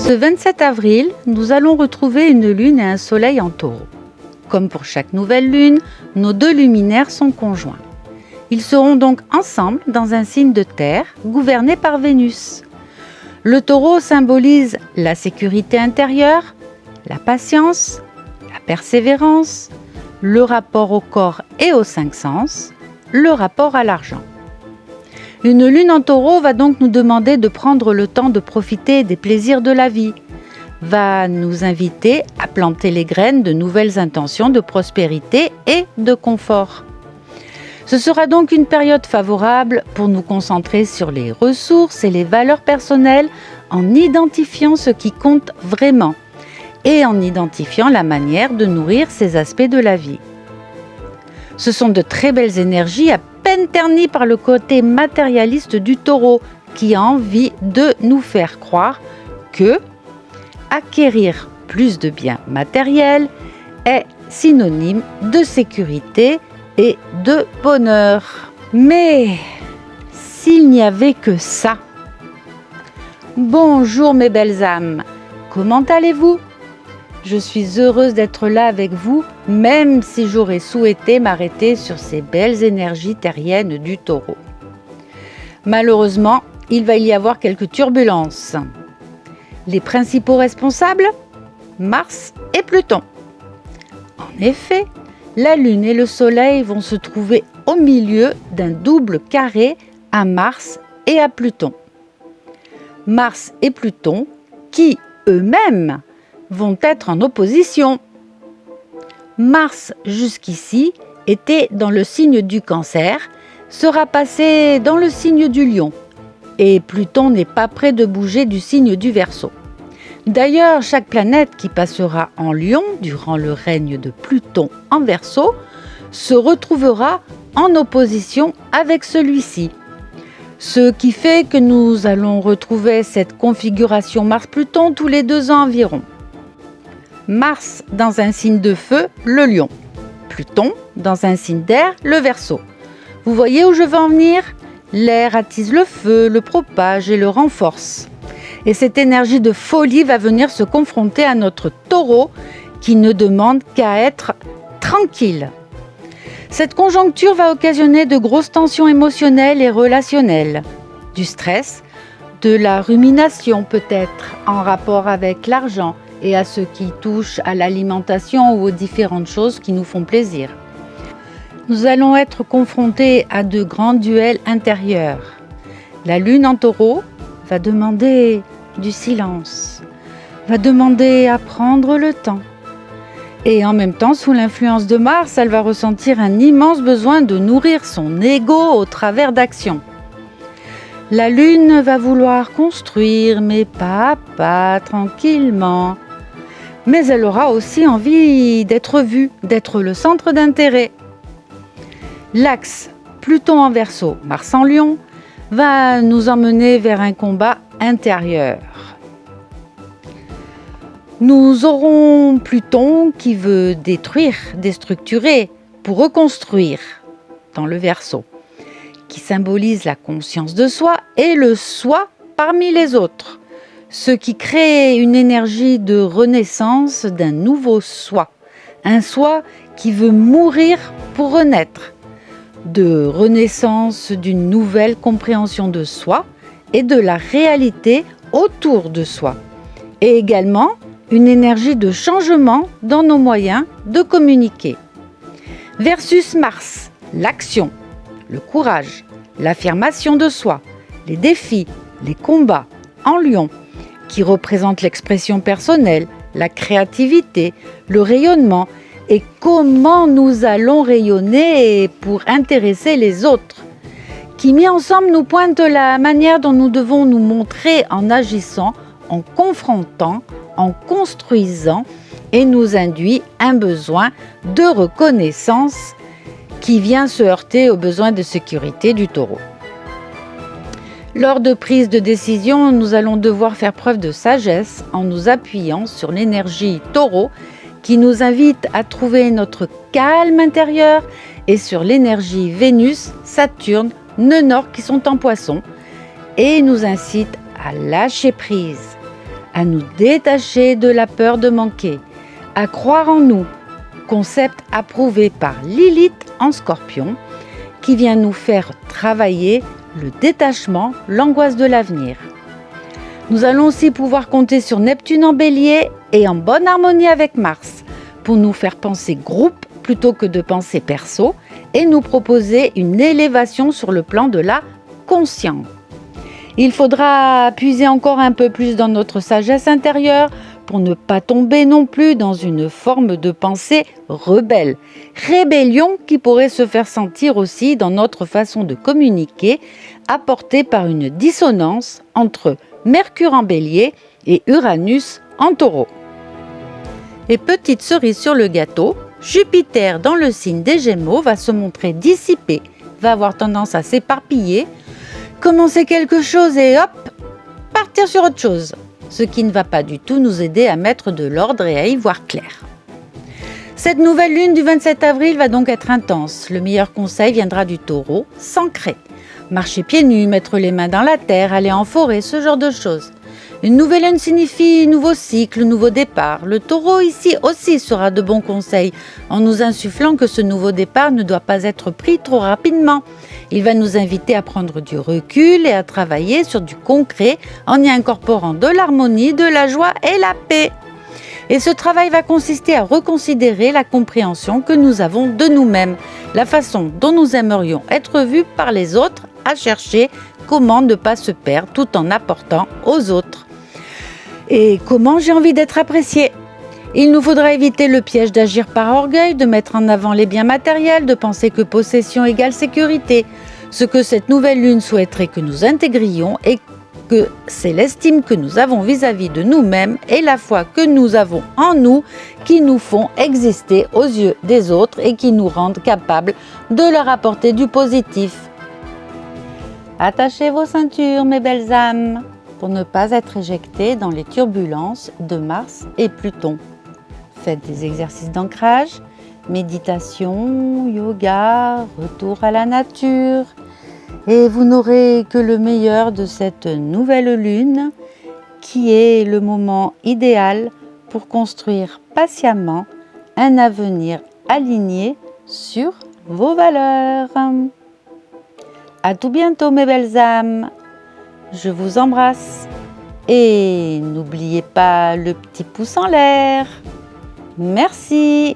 Ce 27 avril, nous allons retrouver une lune et un soleil en taureau. Comme pour chaque nouvelle lune, nos deux luminaires sont conjoints. Ils seront donc ensemble dans un signe de terre gouverné par Vénus. Le taureau symbolise la sécurité intérieure, la patience, la persévérance, le rapport au corps et aux cinq sens, le rapport à l'argent. Une lune en taureau va donc nous demander de prendre le temps de profiter des plaisirs de la vie, va nous inviter à planter les graines de nouvelles intentions de prospérité et de confort. Ce sera donc une période favorable pour nous concentrer sur les ressources et les valeurs personnelles en identifiant ce qui compte vraiment et en identifiant la manière de nourrir ces aspects de la vie. Ce sont de très belles énergies à peine ternies par le côté matérialiste du taureau qui a envie de nous faire croire que acquérir plus de biens matériels est synonyme de sécurité et de bonheur. Mais s'il n'y avait que ça. Bonjour mes belles âmes, comment allez-vous ? Je suis heureuse d'être là avec vous, même si j'aurais souhaité m'arrêter sur ces belles énergies terriennes du taureau. Malheureusement, il va y avoir quelques turbulences. Les principaux responsables ? Mars et Pluton. En effet, la Lune et le Soleil vont se trouver au milieu d'un double carré à Mars et à Pluton. Mars et Pluton qui, eux-mêmes, vont être en opposition. Mars, jusqu'ici, était dans le signe du Cancer, sera passé dans le signe du Lion. Et Pluton n'est pas près de bouger du signe du Verseau. D'ailleurs, chaque planète qui passera en Lion durant le règne de Pluton en Verseau se retrouvera en opposition avec celui-ci. Ce qui fait que nous allons retrouver cette configuration Mars-Pluton tous les 2 ans environ. Mars dans un signe de feu, le Lion. Pluton dans un signe d'air, le Verseau. Vous voyez où je veux en venir ? L'air attise le feu, le propage et le renforce. Et cette énergie de folie va venir se confronter à notre taureau qui ne demande qu'à être tranquille. Cette conjoncture va occasionner de grosses tensions émotionnelles et relationnelles, du stress, de la rumination peut-être en rapport avec l'argent et à ce qui touche à l'alimentation ou aux différentes choses qui nous font plaisir. Nous allons être confrontés à de grands duels intérieurs. La Lune en taureau va demander du silence, va demander à prendre le temps. Et en même temps, sous l'influence de Mars, elle va ressentir un immense besoin de nourrir son ego au travers d'actions. La Lune va vouloir construire, mais pas à pas, tranquillement. Mais elle aura aussi envie d'être vue, d'être le centre d'intérêt. L'axe Pluton en Verseau, Mars en Lion, va nous emmener vers un combat intérieur. Nous aurons Pluton qui veut détruire, déstructurer, pour reconstruire dans le Verseau, qui symbolise la conscience de soi et le soi parmi les autres, ce qui crée une énergie de renaissance d'un nouveau soi, un soi qui veut mourir pour renaître, de renaissance d'une nouvelle compréhension de soi et de la réalité autour de soi, et également une énergie de changement dans nos moyens de communiquer. Versus Mars, l'action, le courage, l'affirmation de soi, les défis, les combats en Lion, qui représentent l'expression personnelle, la créativité, le rayonnement et comment nous allons rayonner pour intéresser les autres, qui mis ensemble nous pointent la manière dont nous devons nous montrer en agissant, en confrontant, en construisant et nous induit un besoin de reconnaissance qui vient se heurter aux besoins de sécurité du taureau. Lors de prise de décision, nous allons devoir faire preuve de sagesse en nous appuyant sur l'énergie taureau qui nous invite à trouver notre calme intérieur et sur l'énergie Vénus, Saturne, Nœud Nord qui sont en Poisson et nous incite à lâcher prise, à nous détacher de la peur de manquer, à croire en nous, concept approuvé par Lilith en Scorpion, qui vient nous faire travailler le détachement, l'angoisse de l'avenir. Nous allons aussi pouvoir compter sur Neptune en Bélier et en bonne harmonie avec Mars pour nous faire penser groupe plutôt que de penser perso et nous proposer une élévation sur le plan de la conscience. Il faudra puiser encore un peu plus dans notre sagesse intérieure pour ne pas tomber non plus dans une forme de pensée rebelle. Rébellion qui pourrait se faire sentir aussi dans notre façon de communiquer, apportée par une dissonance entre Mercure en Bélier et Uranus en Taureau. Et petite cerise sur le gâteau, Jupiter dans le signe des Gémeaux va se montrer dissipé, va avoir tendance à s'éparpiller, commencer quelque chose et hop, partir sur autre chose, ce qui ne va pas du tout nous aider à mettre de l'ordre et à y voir clair. Cette nouvelle lune du 27 avril va donc être intense. Le meilleur conseil viendra du Taureau, s'ancrer. Marcher pieds nus, mettre les mains dans la terre, aller en forêt, ce genre de choses. Une nouvelle lune signifie nouveau cycle, nouveau départ. Le Taureau ici aussi sera de bons conseils en nous insufflant que ce nouveau départ ne doit pas être pris trop rapidement. Il va nous inviter à prendre du recul et à travailler sur du concret en y incorporant de l'harmonie, de la joie et la paix. Et ce travail va consister à reconsidérer la compréhension que nous avons de nous-mêmes, la façon dont nous aimerions être vus par les autres, à chercher comment ne pas se perdre tout en apportant aux autres. Et comment j'ai envie d'être apprécié ? Il nous faudra éviter le piège d'agir par orgueil, de mettre en avant les biens matériels, de penser que possession égale sécurité. Ce que cette nouvelle lune souhaiterait que nous intégrions est que c'est l'estime que nous avons vis-à-vis de nous-mêmes et la foi que nous avons en nous qui nous font exister aux yeux des autres et qui nous rendent capables de leur apporter du positif. Attachez vos ceintures, mes belles âmes, pour ne pas être éjectées dans les turbulences de Mars et Pluton. Faites des exercices d'ancrage, méditation, yoga, retour à la nature. Et vous n'aurez que le meilleur de cette nouvelle lune qui est le moment idéal pour construire patiemment un avenir aligné sur vos valeurs. À tout bientôt mes belles âmes, je vous embrasse et n'oubliez pas le petit pouce en l'air. Merci.